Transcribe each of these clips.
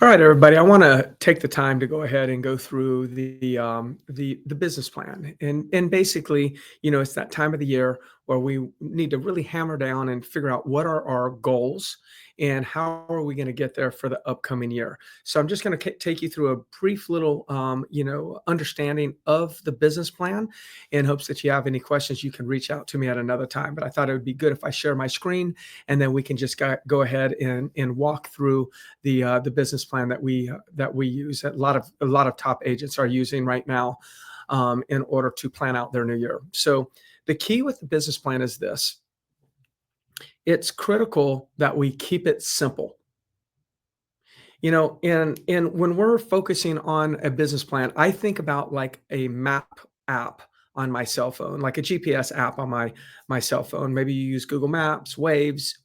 All right, everybody. I want to take the time to go ahead and go through the business plan, and basically, it's that time of the year where we need to really hammer down and figure out what are our goals and how are we going to get there for the upcoming year. So I'm just going to take you through a brief little, understanding of the business plan. In hopes that you have any questions, you can reach out to me at another time. But I thought it would be good if I share my screen, and then we can just go ahead and walk through the business plan that we use. A lot of top agents are using right now in order to plan out their new year. So the key with the business plan is this: it's critical that we keep it simple. And when we're focusing on a business plan, I think about like a map app on my cell phone, like a GPS app on my cell phone. Maybe you use Google Maps, Waze,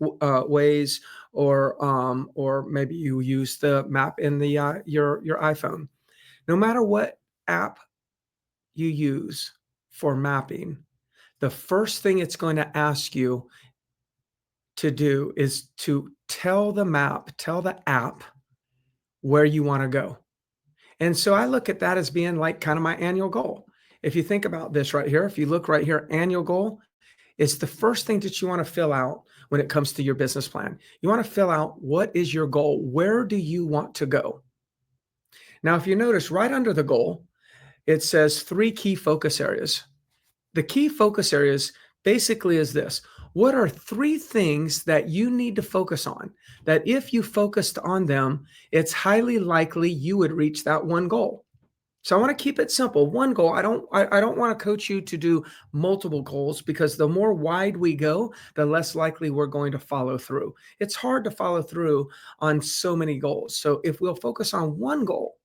or maybe you use the map in the your iPhone. No matter what app you use for mapping, the first thing it's going to ask you to do is to tell the app where you want to go. And so I look at that as being like kind of my annual goal. If you think about this right here, if you look right here, annual goal, it's the first thing that you want to fill out when it comes to your business plan. You want to fill out, what is your goal? Where do you want to go? Now, if you notice right under the goal, it says 3 key focus areas. The key focus areas basically is this: what are 3 things that you need to focus on, that if you focused on them, it's highly likely you would reach that one goal? So I want to keep it simple. One goal. I don't want to coach you to do multiple goals, because the more wide we go, the less likely we're going to follow through. It's hard to follow through on so many goals. So if we'll focus on one goal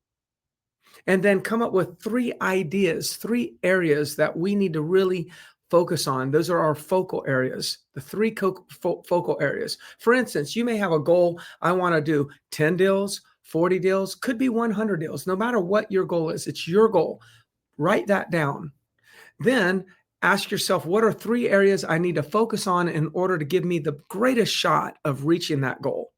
and then come up with 3 ideas, 3 areas that we need to really focus on. Those are our focal areas, the 3 focal areas. For instance, you may have a goal: I want to do 10 deals, 40 deals, could be 100 deals. No matter what your goal is, it's your goal. Write that down. Then ask yourself, what are 3 areas I need to focus on in order to give me the greatest shot of reaching that goal?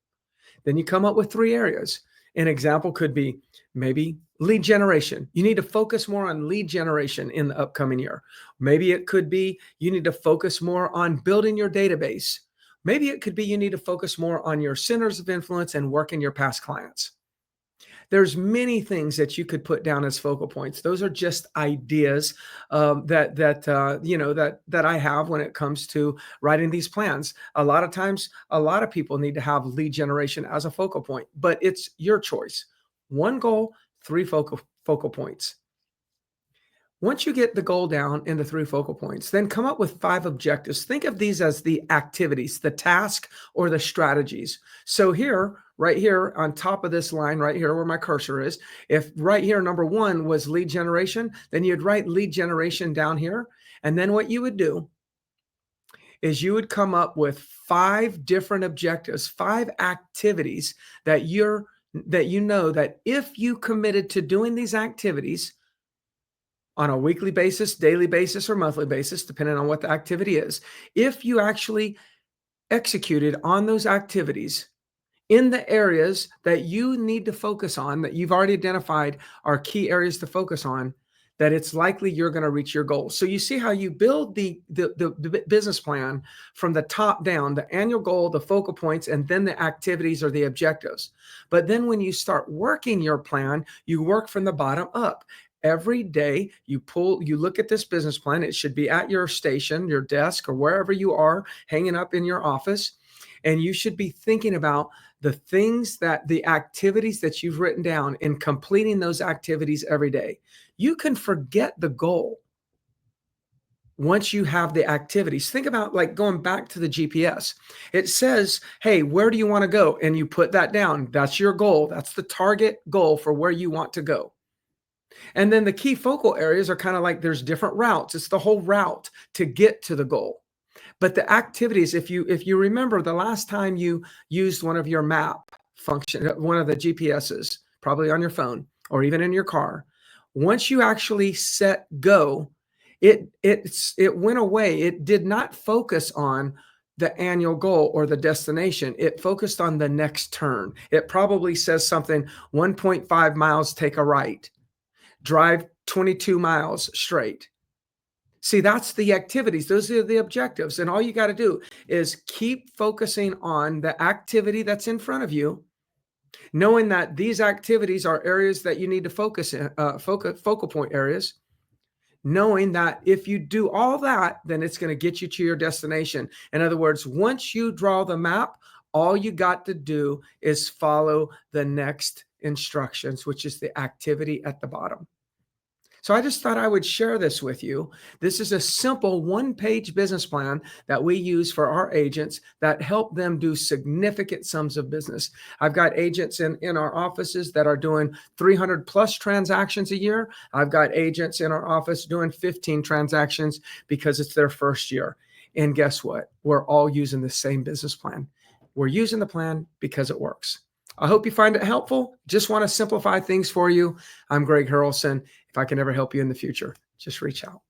Then you come up with 3 areas. An example could be maybe lead generation. You need to focus more on lead generation in the upcoming year. Maybe it could be you need to focus more on building your database. Maybe it could be you need to focus more on your centers of influence and working your past clients. There's many things that you could put down as focal points. Those are just ideas that I have when it comes to writing these plans. A lot of times, a lot of people need to have lead generation as a focal point, but it's your choice. One goal, 3 focal points. Once you get the goal down into 3 focal points, then come up with 5 objectives. Think of these as the activities, the task, or the strategies. So here, right here on top of this line, right here where my cursor is, if right here, number 1 was lead generation, then you'd write lead generation down here. And then what you would do is you would come up with 5 different objectives, 5 activities that you know that if you committed to doing these activities on a weekly basis, daily basis, or monthly basis, depending on what the activity is, if you actually executed on those activities in the areas that you need to focus on, that you've already identified are key areas to focus on, that it's likely you're going to reach your goal. So you see how you build the business plan from the top down: the annual goal, the focal points, and then the activities or the objectives. But then when you start working your plan, you work from the bottom up. Every day you look at this business plan. It should be at your station, your desk, or wherever you are, hanging up in your office. And you should be thinking about the activities that you've written down and completing those activities every day. You can forget the goal once you have the activities. Think about like going back to the GPS. It says, hey, where do you want to go? And you put that down. That's your goal. That's the target goal for where you want to go. And then the key focal areas are kind of like there's different routes. It's the whole route to get to the goal. But the activities, if you remember the last time you used one of your map function, one of the GPSs, probably on your phone or even in your car, once you actually set go, it went away. It did not focus on the annual goal or the destination. It focused on the next turn. It probably says something 1.5 miles, take a right, drive 22 miles straight. See, that's the activities. Those are the objectives. And all you got to do is keep focusing on the activity that's in front of you, knowing that these activities are areas that you need to focus in, focal point areas, knowing that if you do all that, then it's going to get you to your destination. In other words, once you draw the map, all you got to do is follow the next instructions, which is the activity at the bottom. So I just thought I would share this with you. This is a simple one-page business plan that we use for our agents that help them do significant sums of business. I've got agents in our offices that are doing 300 plus transactions a year. I've got agents in our office doing 15 transactions because it's their first year. And guess what? We're all using the same business plan. We're using the plan because it works. I hope you find it helpful. Just want to simplify things for you. I'm Greg Harrelson. If I can ever help you in the future, just reach out.